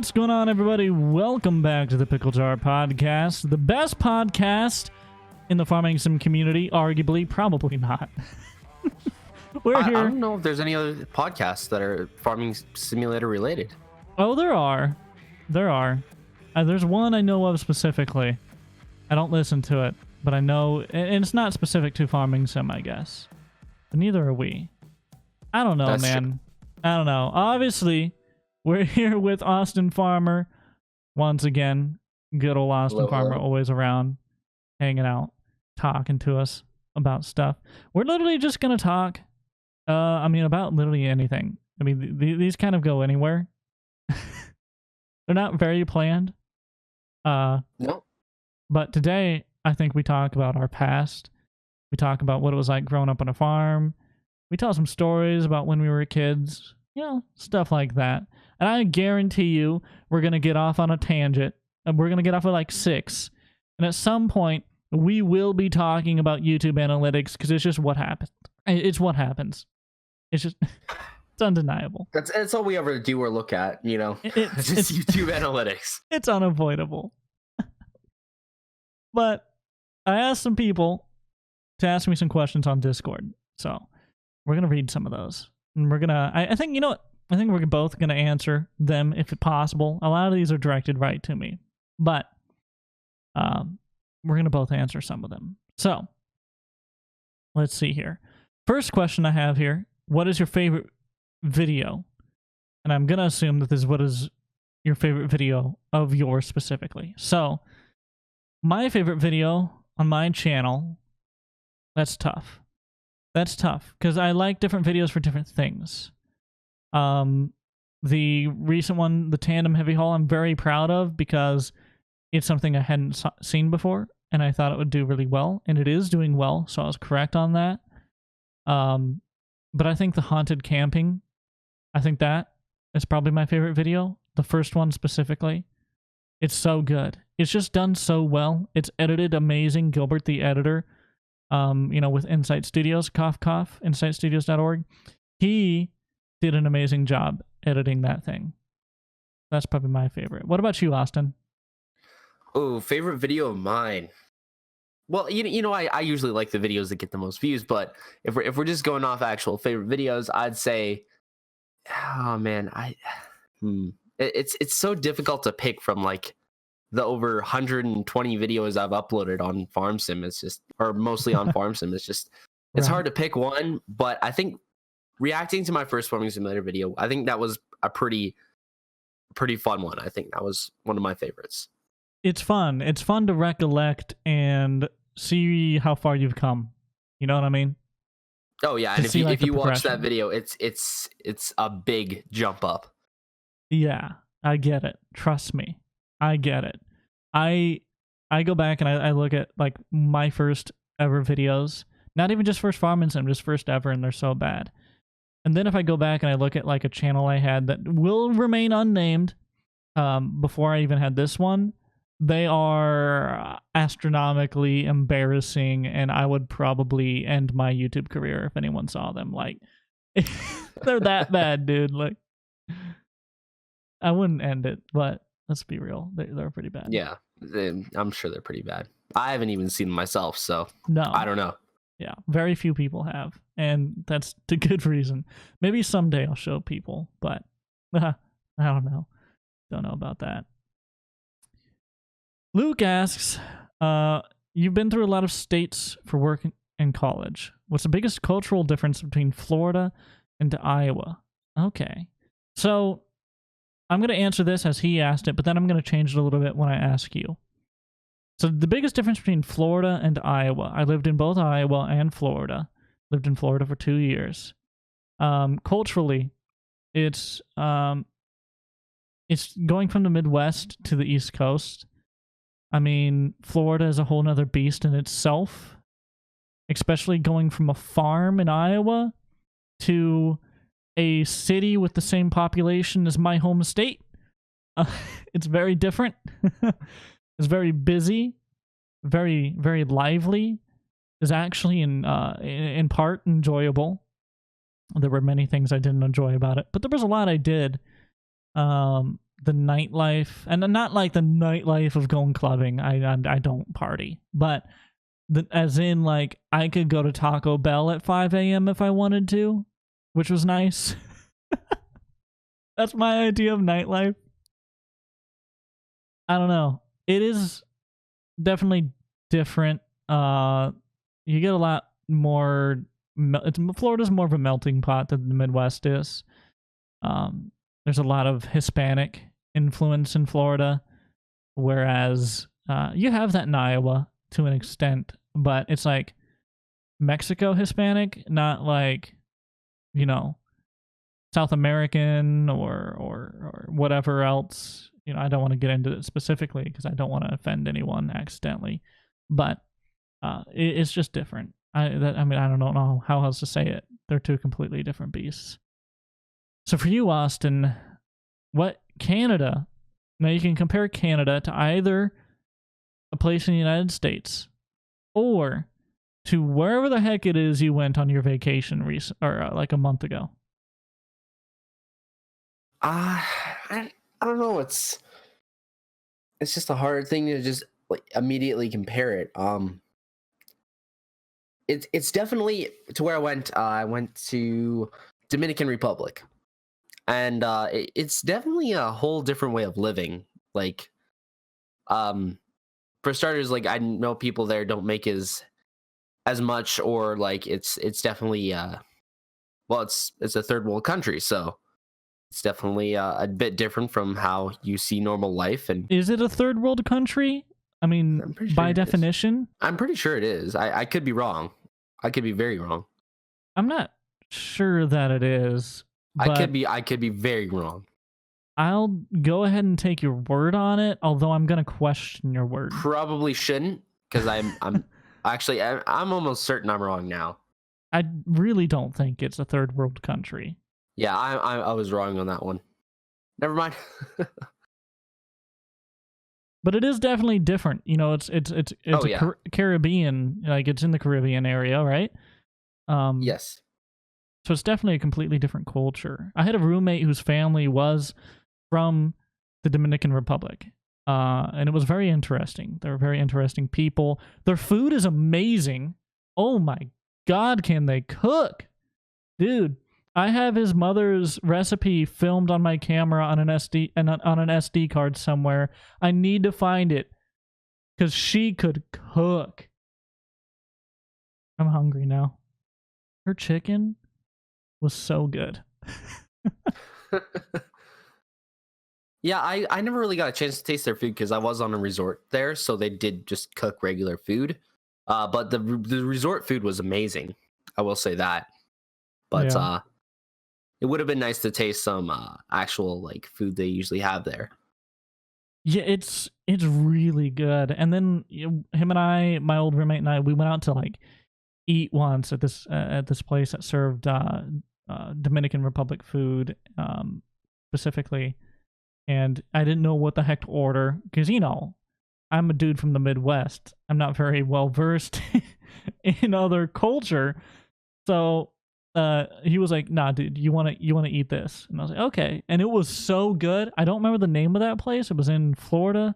What's going on, everybody? Welcome back to the ThePickleJar Podcast, the best podcast in the farming sim community. Arguably, probably not. We're here. I don't know if there's any other podcasts that are farming simulator related. Oh, there are. There's one I know of specifically. I don't listen to it, but I know, and it's not specific to farming sim, I guess. But neither are we. I don't know, That's man. true. I don't know. Obviously, we're here with Austin Farmer once again. Good old Austin Hello, Farmer, hello. always around, hanging out, talking to us about stuff. We're literally just gonna talk. About literally anything. I mean, these kind of go anywhere. They're not very planned. No. But today, I think we talk about our past. We talk about what it was like growing up on a farm. We tell some stories about when we were kids. You know, stuff like that. And I guarantee you, we're going to get off on a tangent. And we're going to get off at like 6. And at some point, we will be talking about YouTube analytics because it's just what happens. It's what happens. It's just, it's undeniable. That's all we ever do or look at, you know? It's Just YouTube analytics. It's unavoidable. But I asked some people to ask me some questions on Discord. So we're going to read some of those. And we're going to, I think, you know what? I think we're both going to answer them if possible. A lot of these are directed right to me. But we're going to both answer some of them. So let's see here. First question I have here. What is your favorite video? And I'm going to assume that this is what is your favorite video of yours specifically. So my favorite video on my channel, that's tough. That's tough because I like different videos for different things. The recent one, the tandem heavy haul, I'm very proud of because it's something I hadn't seen before and I thought it would do really well, and it is doing well, so I was correct on that. But I think the haunted camping, I think that is probably my favorite video. The first one specifically. It's so good. It's just done so well. It's edited amazing. Gilbert, the editor, with Insight Studios, cough, insightstudios.org. He did an amazing job editing that thing. That's probably my favorite. What about you, Austin? Oh, favorite video of mine. Well, I usually like the videos that get the most views, but if we're just going off actual favorite videos, I'd say, oh man, it's so difficult to pick from like the over 120 videos I've uploaded on Farm Sim. It's just, or mostly on Farm Sim. It's just, it's hard to pick one. But I think reacting to my first farming simulator video, I think that was a pretty fun one. I think that was one of my favorites. It's fun. It's fun to recollect and see how far you've come. You know what I mean? Oh yeah, and if you watch that video, it's a big jump up. Yeah, I get it. Trust me, I get it. I go back and I look at like my first ever videos, not even just first farming sim, just first ever, and they're so bad. And then if I go back and I look at like a channel I had that will remain unnamed, before I even had this one. They are astronomically embarrassing, and I would probably end my YouTube career if anyone saw them. Like, they're that bad, dude. Like, I wouldn't end it, but let's be real. They're pretty bad. Yeah, I'm sure they're pretty bad. I haven't even seen them myself, so no, I don't know. Yeah, very few people have, and that's to good reason. Maybe someday I'll show people, but I don't know. Don't know about that. Luke asks, you've been through a lot of states for work and college. What's the biggest cultural difference between Florida and Iowa? Okay. So I'm going to answer this as he asked it, but then I'm going to change it a little bit when I ask you. So the biggest difference between Florida and Iowa. I lived in both Iowa and Florida. Lived in Florida for 2 years. Culturally, it's going from the Midwest to the East Coast. I mean, Florida is a whole nother beast in itself, especially going from a farm in Iowa to a city with the same population as my home state. It's very different. It's very busy, very, very lively. It's actually in part enjoyable. There were many things I didn't enjoy about it, but there was a lot I did. the nightlife, and not like the nightlife of going clubbing. I don't party, but as in like I could go to Taco Bell at 5 a.m. if I wanted to, which was nice. That's my idea of nightlife. I don't know. It is definitely different. You get a lot more. Florida's more of a melting pot than the Midwest is. There's a lot of Hispanic influence in Florida, whereas you have that in Iowa to an extent, but it's like Mexico Hispanic, not like, you know, South American or whatever else. You know, I don't want to get into it specifically because I don't want to offend anyone accidentally, but it's just different. I mean, I don't know how else to say it. They're two completely different beasts. So for you, Austin, what Canada? Now you can compare Canada to either a place in the United States or to wherever the heck it is you went on your vacation like a month ago. I don't know. It's just a hard thing to just like immediately compare it. It's definitely to where I went. I went to Dominican Republic, and it's definitely a whole different way of living. Like, for starters, like I know people there don't make as much, or like it's definitely well, it's a third world country, so it's definitely a bit different from how you see normal life. And is it a third world country? I mean, by definition, I'm pretty sure it is. I could be wrong. I could be very wrong. I'm not sure that it is. I could be very wrong. I'll go ahead and take your word on it, although I'm gonna question your word. Probably shouldn't, because I'm actually I'm almost certain I'm wrong now. I really don't think it's a third world country. Yeah, I was wrong on that one. Never mind. But it is definitely different. You know, it's Caribbean, like it's in the Caribbean area, right? Yes. So it's definitely a completely different culture. I had a roommate whose family was from the Dominican Republic, and it was very interesting. They were very interesting people. Their food is amazing. Oh my God, can they cook? Dude, I have his mother's recipe filmed on my camera on an SD card somewhere. I need to find it because she could cook. I'm hungry now. Her chicken was so good. Yeah, I never really got a chance to taste their food because I was on a resort there, so they did just cook regular food. But the resort food was amazing. I will say that. But yeah. It would have been nice to taste some actual like food they usually have there. Yeah, it's really good. And then him and I, my old roommate and I, we went out to like eat once at this place that served Dominican Republic food specifically, and I didn't know what the heck to order because, you know, I'm a dude from the Midwest. I'm not very well versed in other culture, so he was like, "Nah, dude, you want to eat this?" And I was like, "Okay." And it was so good. I don't remember the name of that place. It was in Florida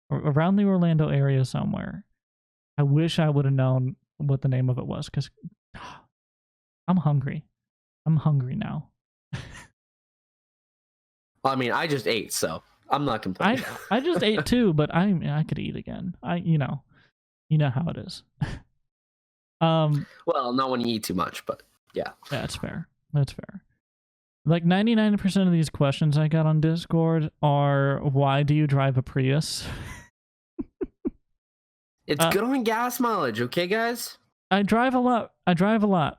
or around the Orlando area somewhere. I wish I would have known what the name of it was because I'm hungry. I'm hungry now. I mean, I just ate, so I'm not complaining. I just ate too, but I could eat again. You know how it is. Well, not when you eat too much, but yeah. That's fair. That's fair. Like 99% of these questions I got on Discord are, why do you drive a Prius? It's good on gas mileage, okay, guys? I drive a lot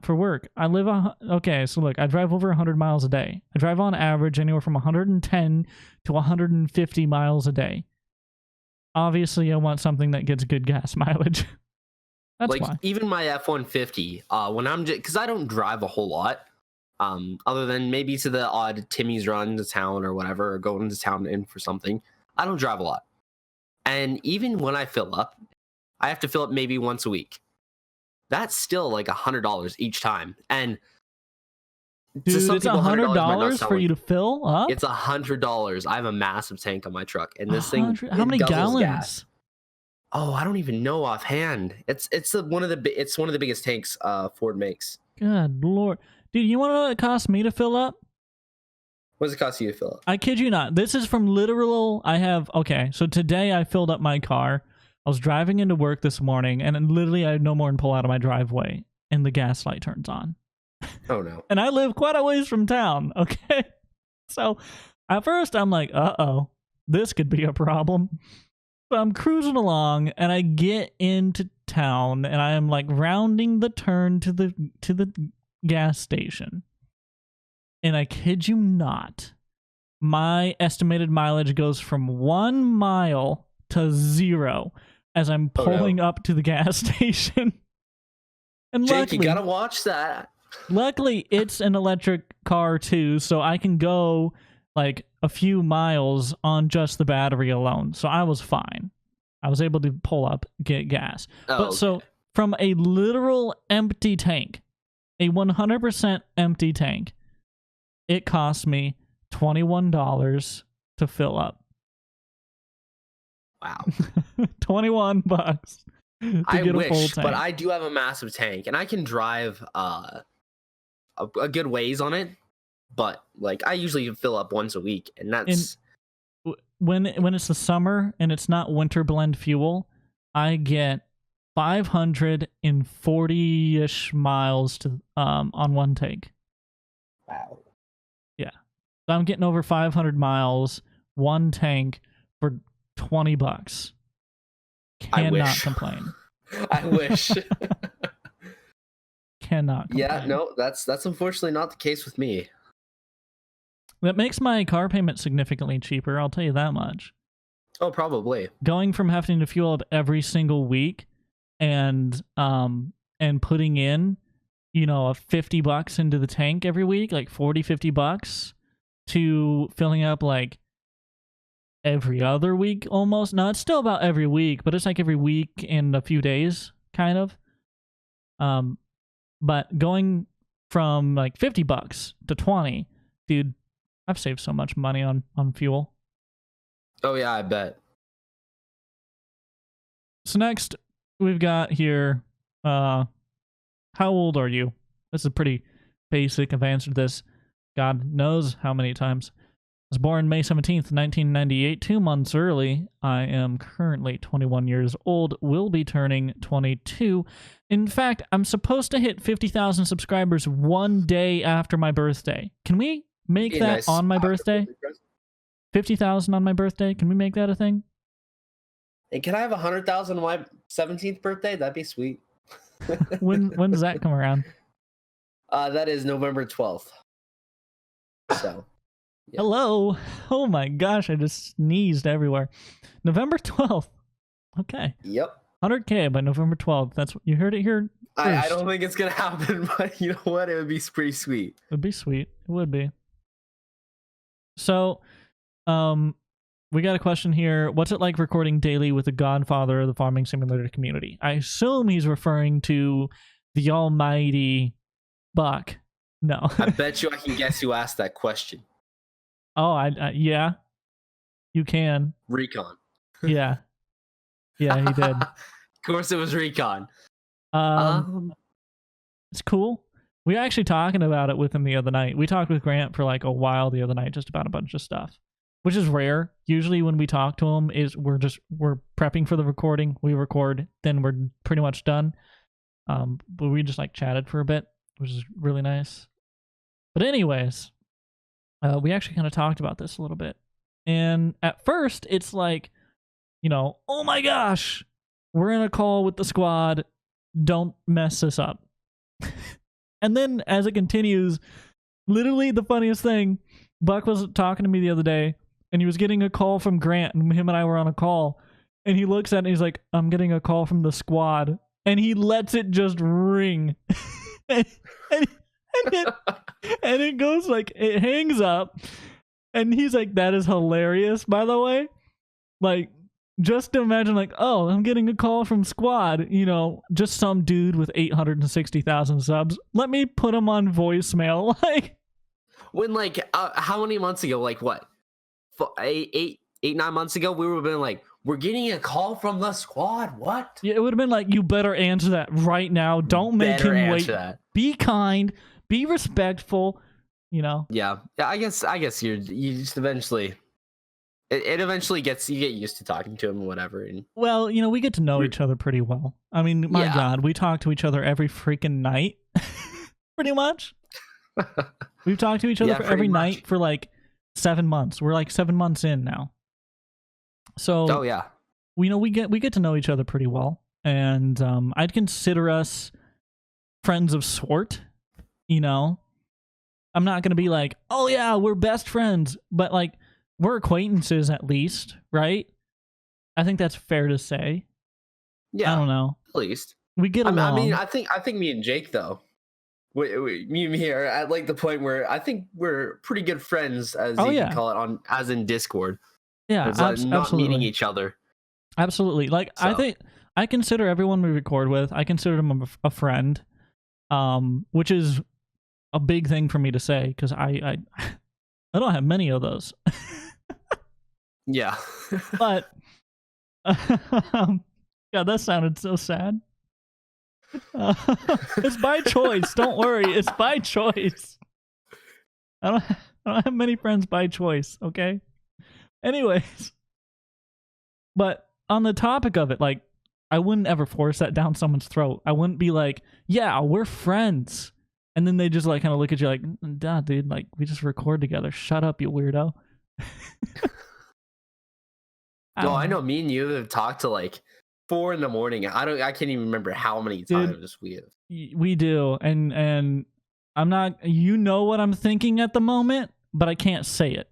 for work. I live so look, I drive over 100 miles a day. I drive on average anywhere from 110 to 150 miles a day. Obviously, I want something that gets good gas mileage. That's like why. Even my F-150, when I'm because I don't drive a whole lot, other than maybe to the odd Timmy's run to town or whatever, or going to town in for something. I don't drive a lot, and even when I fill up, I have to fill up maybe once a week. That's still like $100 each time, and Dude, some it's people, $100 might not $100 sound for like- you to fill up? It's $100. I have a massive tank on my truck, and this thing, How many guzzles gallons? gas. Oh, I don't even know offhand. It's one of the biggest tanks Ford makes. Good Lord. Dude, you want to know what it costs me to fill up? What does it cost you to fill up? I kid you not. This is from literal. Okay, so today I filled up my car. I was driving into work this morning, and then literally I had no more than pull out of my driveway, and the gas light turns on. Oh, no. And I live quite a ways from town, okay? So at first I'm like, uh-oh, this could be a problem. So I'm cruising along, and I get into town, and I am like rounding the turn to the gas station. And I kid you not, my estimated mileage goes from 1 mile to 0 as I'm pulling up to the gas station. And Jake, luckily, you gotta watch that. Luckily, it's an electric car too, so I can go like a few miles on just the battery alone. So I was fine. I was able to pull up, get gas. Oh, So from a literal empty tank, a 100% empty tank, it cost me $21 to fill up. Wow. $21 to I get a full wish, tank. but I do have a massive tank, and I can drive a good ways on it. But like, I usually fill up once a week, and that's when it's the summer and it's not winter blend fuel, I get 540-ish miles to on one tank. wow. Yeah, so I'm getting over 500 miles one tank for $20. Cannot complain. I wish. Cannot complain. Yeah, no, that's unfortunately not the case with me. That makes my car payment significantly cheaper, I'll tell you that much. Oh, probably. Going from having to fuel up every single week and putting in, $50 into the tank every week, like $40-50, to filling up like every other week almost. No, it's still about every week, but it's like every week in a few days, kind of. But going from like $50 to $20, dude, I've saved so much money on fuel. Oh yeah, I bet. So next we've got here, how old are you? This is pretty basic. I've answered this God knows how many times. I was born May 17th, 1998, 2 months early. I am currently 21 years old, will be turning 22. In fact, I'm supposed to hit 50,000 subscribers one day after my birthday. Can we make that nice on my birthday? 50,000 on my birthday? Can we make that a thing? And can I have 100,000 on my 17th birthday? That'd be sweet. When does that come around? That is November 12th. So. Yeah. Hello. Oh my gosh, I just sneezed everywhere. November 12th. Okay. Yep. 100K by November 12th. That's what you heard it here first. I don't think it's gonna happen, but you know what? It would be pretty sweet. It would be sweet. It would be. So, we got a question here. What's it like recording daily with the godfather of the farming simulator community? I assume he's referring to the almighty Buck. No. I bet you I can guess who asked that question. Oh, yeah. You can. Recon. Yeah. Yeah, he did. Of course it was Recon. It's cool. We were actually talking about it with him the other night. We talked with Grant for like a while the other night just about a bunch of stuff, which is rare. Usually when we talk to him we're prepping for the recording. We record, then we're pretty much done. But we just like chatted for a bit, which is really nice. But anyways, we actually kind of talked about this a little bit. And at first it's like, oh my gosh, we're in a call with the squad. Don't mess this up. And then as it continues, literally the funniest thing, Buck was talking to me the other day and he was getting a call from Grant, and him and I were on a call, and he looks at it and he's like, I'm getting a call from the squad, and he lets it just ring. and it goes like, it hangs up, and he's like, that is hilarious, by the way. Like, just to imagine, like, oh, I'm getting a call from squad, just some dude with 860,000 subs. Let me put him on voicemail. Like, when like how many months ago? Like what? 9 months ago, we would have been like, we're getting a call from the squad. What? Yeah, it would have been like, you better answer that right now. Don't make Better him wait. answer that. Be kind. Be respectful. You know. Yeah. I guess you just eventually. It eventually you get used to talking to him or whatever. And well, you know, we get to know each other pretty well. I mean, my God, we talk to each other every freaking night. Pretty much. We've talked to each other every night for like 7 months. We're like 7 months in now. So we get to know each other pretty well. And I'd consider us friends of sort, you know. I'm not gonna be like, oh yeah, we're best friends, but like we're acquaintances at least, right? I think that's fair to say. Yeah, I don't know. At least we get along. I mean, I think me and Jake though, me and me are at like the point where I think we're pretty good friends, as you can call it, as in Discord. Yeah, not absolutely. meeting each other. Absolutely. Like I think I consider everyone we record with, I consider them a friend, which is a big thing for me to say because I don't have many of those. Yeah. But God, that sounded so sad. It's by choice. Don't worry, it's by choice. I don't have many friends by choice. Okay. Anyways, but on the topic of it, like, I wouldn't ever force that down someone's throat. I wouldn't be like, "Yeah, we're friends," and then they just like kind of look at you like, "Nah, dude, like we just record together. Shut up, you weirdo." I know me and you have talked to like 4 a.m. I can't even remember how many times we have. We do, and I'm not. You know what I'm thinking at the moment, but I can't say it.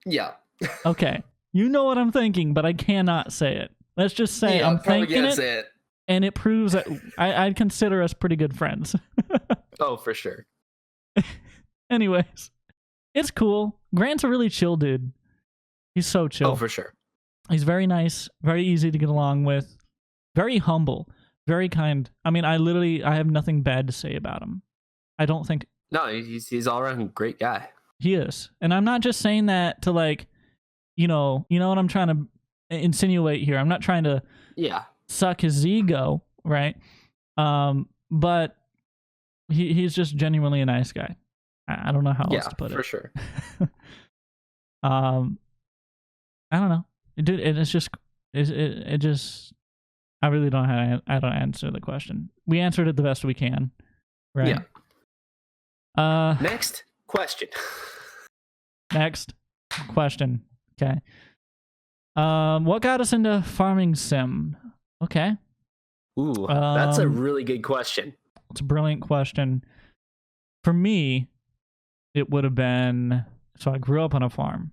Yeah. Okay. You know what I'm thinking, but I cannot say it. Let's just say I'm thinking it, and it proves that I'd consider us pretty good friends. Oh, for sure. Anyways, it's cool. Grant's a really chill dude. He's so chill. Oh, for sure. He's very nice, very easy to get along with, very humble, very kind. I mean, I have nothing bad to say about him. I don't think. No, he's all around great guy. He is. And I'm not just saying that to like, you know what I'm trying to insinuate here. I'm not trying to suck his ego, right? But he's just genuinely a nice guy. I don't know how else to put it. For sure. I don't know. It's just I really don't know how to answer the question. We answered it the best we can, right? Yeah. Next question. Next question. Okay. What got us into farming sim? Okay. Ooh, that's a really good question. It's a brilliant question. For me, it would have been, so I grew up on a farm.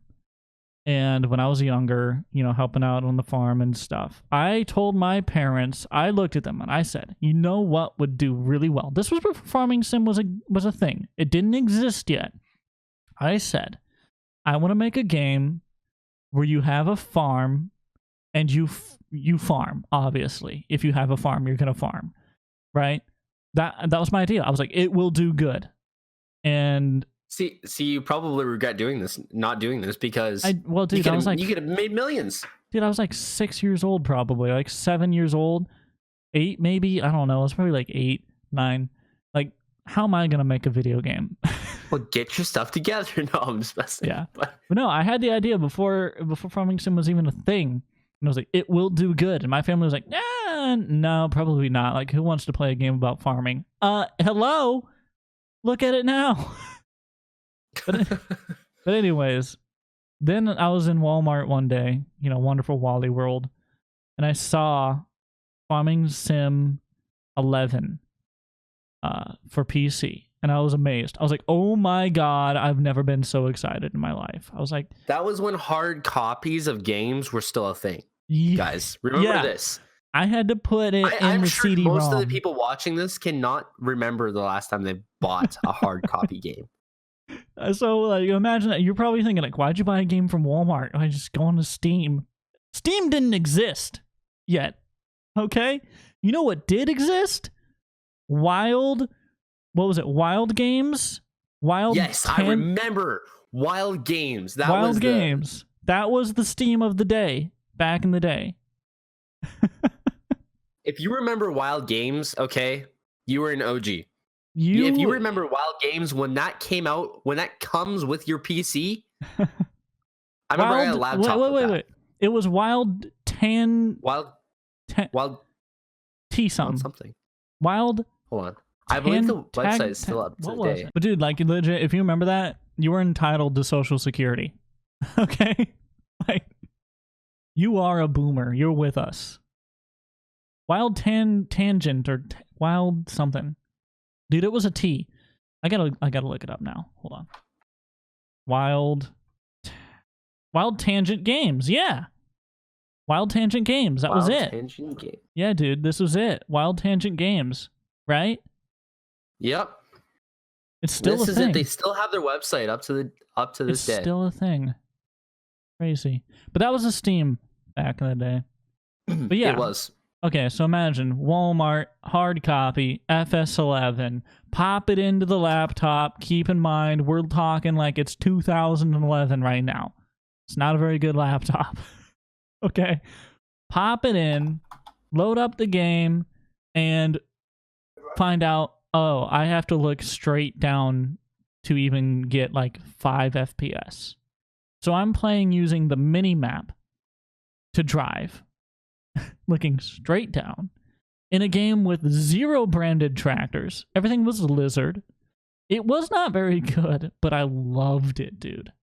And when I was younger, helping out on the farm and stuff, I told my parents, I looked at them and I said, you know what would do really well? This was before farming sim was a thing. It didn't exist yet. I said, I want to make a game where you have a farm and you farm, obviously. If you have a farm, you're going to farm, right? That was my idea. I was like, it will do good. And see, you probably regret not doing this because I was like, you could have made millions. Dude, I was like 6 years old, probably like 7 years old, 8 maybe. I don't know. I was probably like 8, 9. Like, how am I gonna make a video game? Well, get your stuff together. No, I'm just messing. Yeah, but no, I had the idea before farming sim was even a thing, and I was like, it will do good. And my family was like, nah, no, probably not. Like, who wants to play a game about farming? Hello, look at it now. But anyways, then I was in Walmart one day, wonderful Wally World, and I saw Farming Sim 11 for PC, and I was amazed. I was like, oh my God, I've never been so excited in my life. I was like... That was when hard copies of games were still a thing. Guys, remember this. I had to put it in the CD-ROM. Most of the people watching this cannot remember the last time they bought a hard copy game. So, like, imagine that. You're probably thinking, like, why'd you buy a game from Walmart? I just go on to Steam. Steam didn't exist yet. Okay? You know what did exist? Wild Games Yes, I remember Wild Games. Wild Games. That was the Steam of the day back in the day. If you remember Wild Games, okay, you were an OG. If you remember Wild Games when that came out, when that comes with your PC, I remember I had a laptop. Wait. It was Wild T something. Wild. Hold on. I believe the website is still up to date. But dude, like legit, if you remember that, you were entitled to Social Security. Okay? Like, you are a boomer. You're with us. Wild Tangent or Wild something. Dude, it was a T. I gotta look it up now. Hold on. Wild Tangent Games. Yeah. Wild Tangent Games. That was it. Tangent Game. Yeah, dude, this was it. Wild Tangent Games. Right? Yep. It's still a thing. This is it. They still have their website up to this day. It's still a thing. Crazy. But that was a Steam back in the day. But yeah. It was. Okay, so imagine Walmart, hard copy, FS11, pop it into the laptop. Keep in mind, we're talking like it's 2011 right now. It's not a very good laptop. Okay. Pop it in, load up the game, and find out, oh, I have to look straight down to even get like 5 FPS. So I'm playing using the mini map to drive. Looking straight down in a game with 0 branded tractors. Everything was Lizard. It was not very good, but I loved it, dude.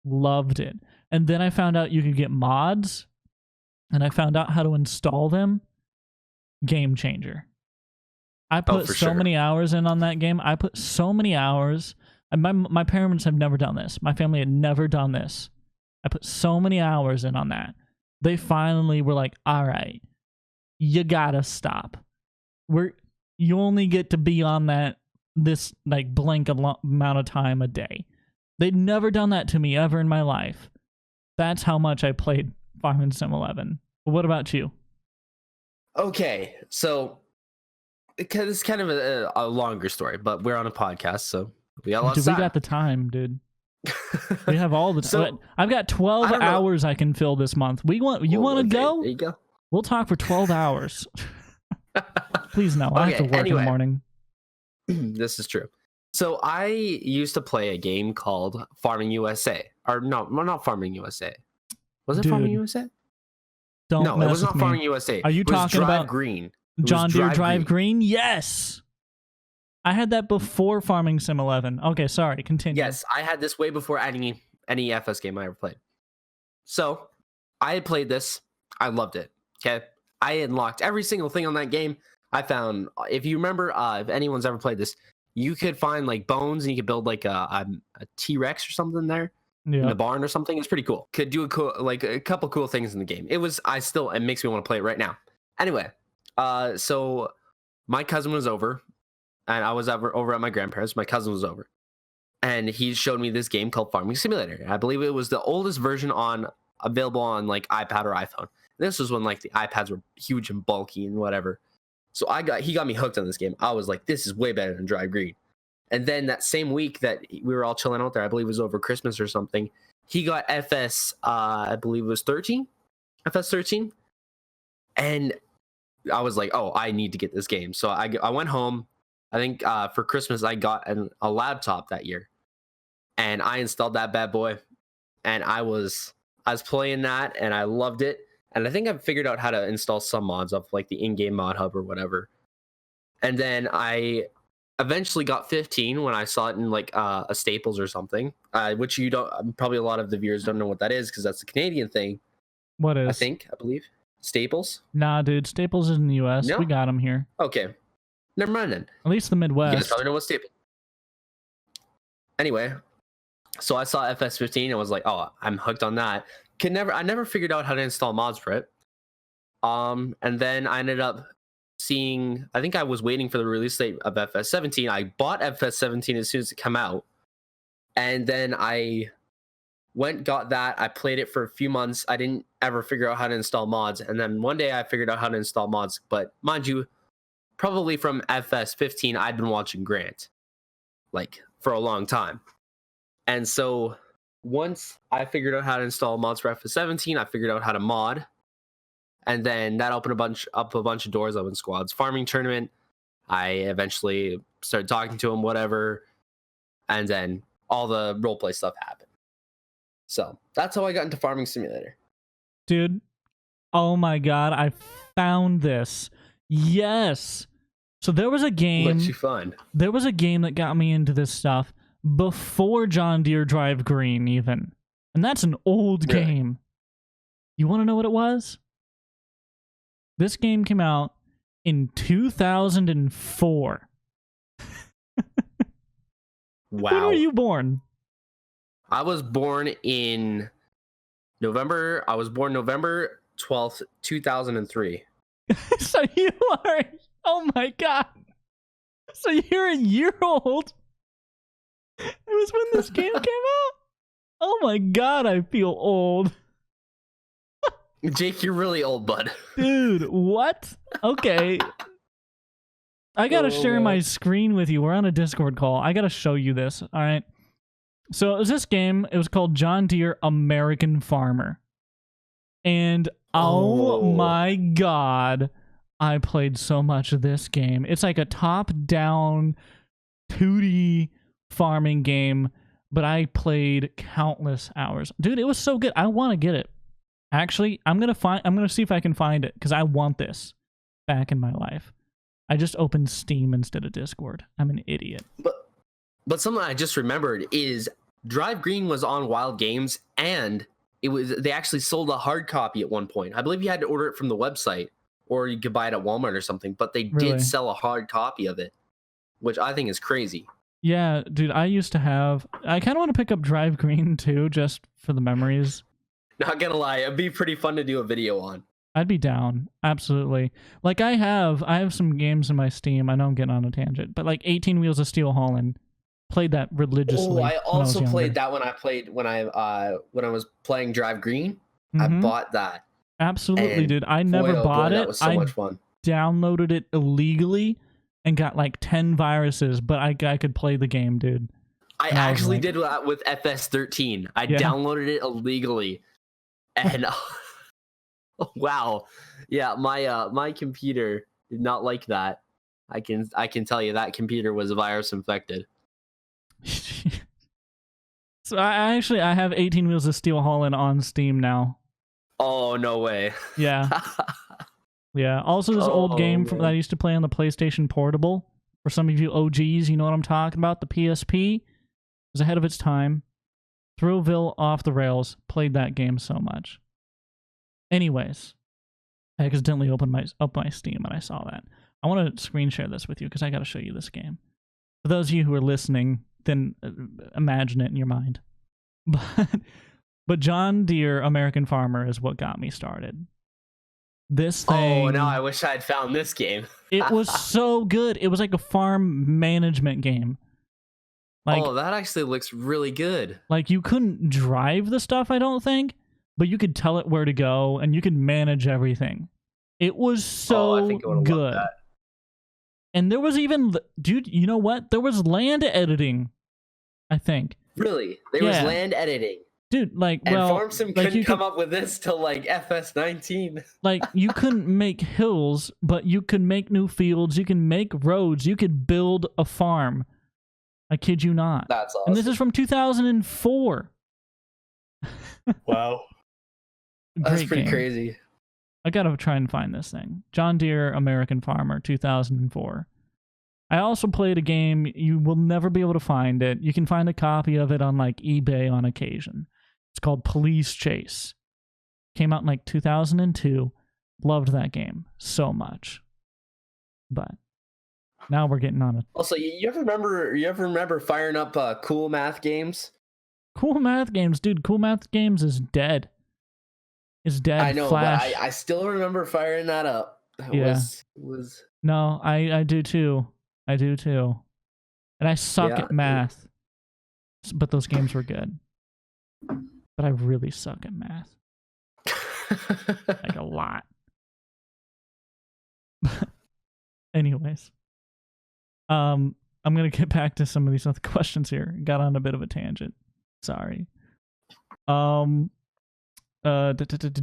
Loved it. And then I found out you could get mods, and I found out how to install them. Game changer. I put many hours in on that game. I put so many hours. And my parents have never done this. My family had never done this. I put so many hours in on that. They finally were like, all right, you gotta stop. You only get to be on this like blank amount of time a day. They'd never done that to me ever in my life. That's how much I played Farming Sim 11. But what about you? Okay, so it's kind of a longer story, but we're on a podcast, so we got lots of time. We got the time, dude. We have all the time. So, I've got 12 hours I can fill this month. You want to go? There you go. We'll talk for 12 hours. Please no. I have to work in the morning. This is true. So I used to play a game called Farming USA. Or no, not Farming USA. Was it Farming USA? No, it was not Farming USA. Are you talking about Green? John Deere Drive Green? Yes. I had that before Farming Sim 11. Okay, sorry. Continue. Yes, I had this way before any FS game I ever played. So I had played this. I loved it. Okay, I unlocked every single thing on that game. I found, if you remember, if anyone's ever played this, you could find like bones and you could build like a T-Rex or something there in the barn or something. It's pretty cool. Could do a couple cool things in the game. It makes me want to play it right now. Anyway, so my cousin was over. And I was over at my grandparents. My cousin was over. And he showed me this game called Farming Simulator. I believe it was the oldest version available on like iPad or iPhone. This was when like the iPads were huge and bulky and whatever. So he got me hooked on this game. I was like, this is way better than Drive Green. And then that same week that we were all chilling out there, I believe it was over Christmas or something, he got FS, I believe it was 13? FS 13? And I was like, oh, I need to get this game. So I went home. I think for Christmas, I got a laptop that year. And I installed that bad boy. And I was playing that, and I loved it. And I think I figured out how to install some mods off like the in-game mod hub or whatever. And then I eventually got 15 when I saw it in like a Staples or something, which you don't, probably a lot of the viewers don't know what that is because that's a Canadian thing. What is? I believe. Staples? Nah, dude. Staples is in the US. No? We got them here. Okay. Never mind then. At least the Midwest. You guys probably know what Staples. Anyway, so I saw FS15 and was like, oh, I'm hooked on that. I never figured out how to install mods for it. And then I ended up seeing, I think I was waiting for the release date of FS17. I bought FS17 as soon as it came out. And then I got that. I played it for a few months. I didn't ever figure out how to install mods. And then one day I figured out how to install mods. But mind you, probably from FS15, I'd been watching Grant. like for a long time. And so once I figured out how to install mods for FS17, I figured out how to mod. And then that opened up a bunch of doors. I went squads farming tournament. I eventually started talking to him, whatever. And then all the roleplay stuff happened. So that's how I got into Farming Simulator. Dude, oh my God, I found this. Yes. So there was a game. What'd you find? There was a game that got me into this stuff before John Deere Drive Green even. And that's an old game. You want to know what it was? This game came out in 2004. Wow. When were you born? I was born in November. I was born November 12th, 2003. So you are, oh my God. So you're a year old. It was when this game came out? Oh my God, I feel old. Jake, you're really old, bud. Dude, what? Okay. I gotta share my screen with you. We're on a Discord call. I gotta show you this, all right? So it was this game. It was called John Deere American Farmer. And oh my God, I played so much of this game. It's like a top-down 2D farming game, but I played countless hours. Dude, it was so good. I want to get it. Actually, I'm gonna see if I can find it because I want this back in my life. I just opened Steam instead of Discord. I'm an idiot. But something I just remembered is Drive Green was on Wild Games, and they actually sold a hard copy at one point. I believe you had to order it from the website, or you could buy it at Walmart or something. But they did sell a hard copy of it, which I think is crazy. Yeah, dude, I used to have. I kind of want to pick up Drive Green too, just for the memories. Not gonna lie, it'd be pretty fun to do a video on. I'd be down, absolutely. Like I have some games in my Steam. I know I'm getting on a tangent, but like 18 Wheels of Steel Holland, played that religiously. Oh, I also played that when I was playing Drive Green. I bought that. Absolutely, dude. I never bought it. That was so much fun. Downloaded it illegally and got like 10 viruses, but I could play the game, dude. I actually did that with FS13. I downloaded it illegally, and wow, yeah, my computer did not like that. I can tell you that computer was virus infected. So I have 18 Wheels of Steel Holland on Steam now. Oh, no way. Yeah. Yeah. Also, this old game that I used to play on the PlayStation Portable. For some of you OGs, you know what I'm talking about. The PSP was ahead of its time. Throwville off the rails. Played that game so much. Anyways, I accidentally opened my Steam and I saw that. I want to screen share this with you because I got to show you this game. For those of you who are listening, then imagine it in your mind. But John Deere American Farmer is what got me started. This thing. Oh, now I wish I'd found this game. It was so good. It was like a farm management game. Like, oh, that actually looks really good. Like you couldn't drive the stuff, I don't think, but you could tell it where to go and you could manage everything. It was so good. And there was even, dude, you know what? There was land editing, I think. Really? There was land editing. Dude, like, and FarmSim couldn't come up with this till like FS19. Like, you couldn't make hills, but you could make new fields. You can make roads. You could build a farm. I kid you not. That's awesome. And this is from 2004. Wow. That's pretty crazy. I gotta try and find this thing. John Deere American Farmer 2004. I also played a game, you will never be able to find it. You can find a copy of it on like eBay on occasion. It's called Police Chase. Came out in like 2002. Loved that game so much. But now we're getting on it. Also, you ever remember firing up Cool Math Games? Cool Math Games, dude. Cool Math Games is dead. It's dead. I know, Flash. but I still remember firing that up. Was No, I do too. I do too. And I suck at math. But those games were good. But I really suck at math. Like a lot. Anyways. I'm gonna get back to some of these other questions here. Got on a bit of a tangent. Sorry. Do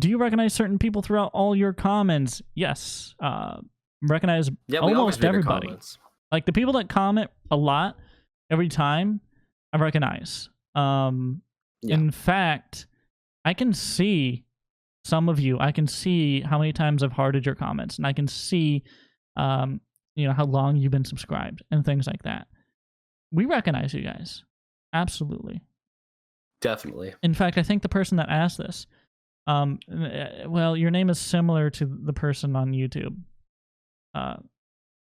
you recognize certain people throughout all your comments? Yes. Recognize almost everybody. Like the people that comment a lot every time, I recognize. In fact, I can see some of you. I can see how many times I've hearted your comments, and I can see, how long you've been subscribed and things like that. We recognize you guys. Absolutely. Definitely. In fact, I think the person that asked this, your name is similar to the person on YouTube.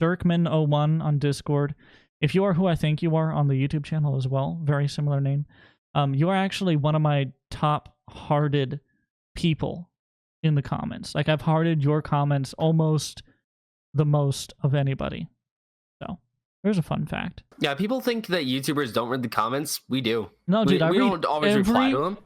Dirkman01 on Discord. If you are who I think you are on the YouTube channel as well, very similar name. You are actually one of my top hearted people in the comments. Like, I've hearted your comments almost the most of anybody. So there's a fun fact. Yeah, people think that YouTubers don't read the comments. We do. No, dude, we don't always reply to them.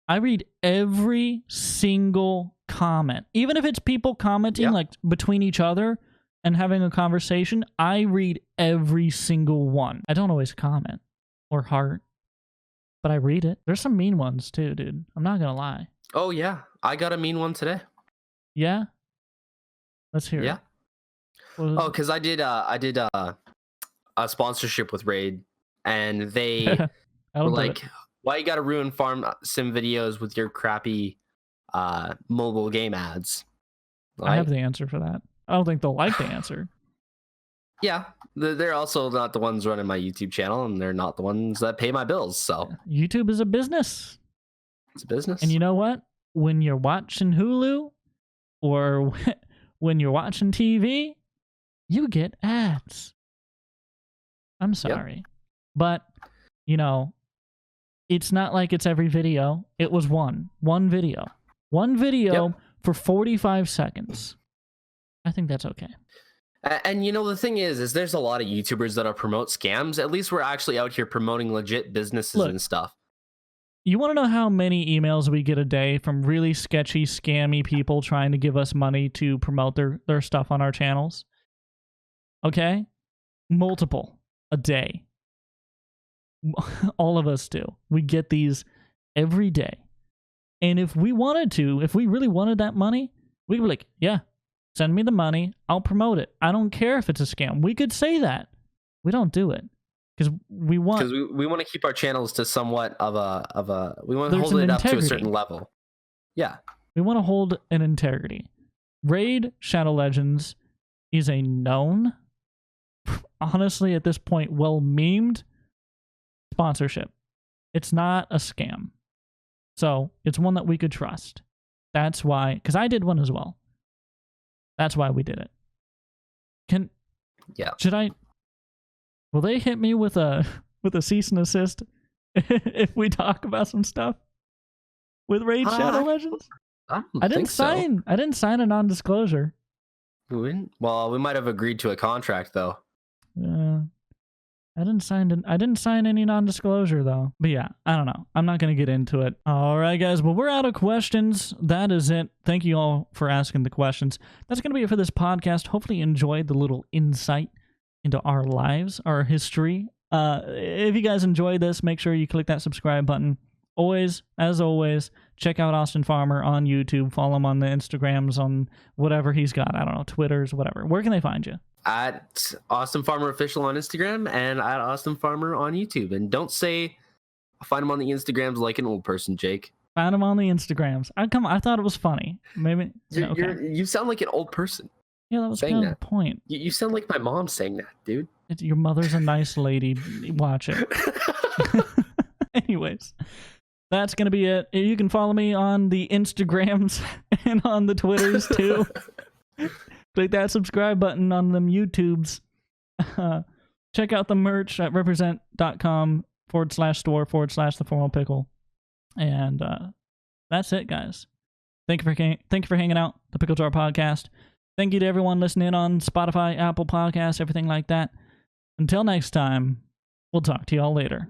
I read every single comment. Even if it's people commenting like between each other and having a conversation, I read every single one. I don't always comment or heart, but I read it. There's some mean ones too, dude. I'm not gonna lie. Oh yeah, I got a mean one today. Yeah? Let's hear it. Oh, because I did a sponsorship with Raid, and they were like, why you gotta ruin farm sim videos with your crappy mobile game ads? Like, I have the answer for that. I don't think they'll like the answer. Yeah, they're also not the ones running my YouTube channel, and they're not the ones that pay my bills. So YouTube is a business. It's a business. And you know what? When you're watching Hulu or when you're watching TV, you get ads. I'm sorry. But, it's not like it's every video. It was one video. One video for 45 seconds. I think that's okay. And the thing is there's a lot of YouTubers that promote scams. At least we're actually out here promoting legit businesses and stuff. You want to know how many emails we get a day from really sketchy, scammy people trying to give us money to promote their stuff on our channels? Okay? Multiple a day. All of us do. We get these every day. And if we really wanted that money, we could be like, yeah, send me the money. I'll promote it. I don't care if it's a scam. We could say that. We don't do it. Because we want to keep our channels to somewhat of a we want to hold it up to a certain level. Yeah. We want to hold an integrity. Raid Shadow Legends is a known, honestly at this point, well-memed sponsorship. It's not a scam. So it's one that we could trust. That's why, because I did one as well. That's why we did it. Will they hit me with a cease and assist if we talk about some stuff with Raid Shadow Legends? I didn't sign a non-disclosure. Well, we might have agreed to a contract though. I didn't sign any non-disclosure though. But yeah, I don't know. I'm not going to get into it. All right, guys. Well, we're out of questions. That is it. Thank you all for asking the questions. That's going to be it for this podcast. Hopefully you enjoyed the little insight into our lives, our history. If you guys enjoyed this, make sure you click that subscribe button. As always, check out Austin Farmer on YouTube. Follow him on the Instagrams, on whatever he's got. I don't know, Twitters, whatever. Where can they find you? At Austin Farmer Official on Instagram and at Austin Farmer on YouTube. And don't say find him on the Instagrams like an old person, Jake. Find him on the Instagrams. I thought it was funny. Maybe you sound like an old person. Yeah, that was kind of the point. You sound like my mom saying that, dude. Your mother's a nice lady. Watch it. Anyways, that's going to be it. You can follow me on the Instagrams and on the Twitters too. Click that subscribe button on them YouTubes. Check out the merch at represent.com/store/TheFormalPickle. And that's it, guys. Thank you for hanging out. The Pickle Jar Podcast. Thank you to everyone listening on Spotify, Apple Podcasts, everything like that. Until next time, we'll talk to y'all later.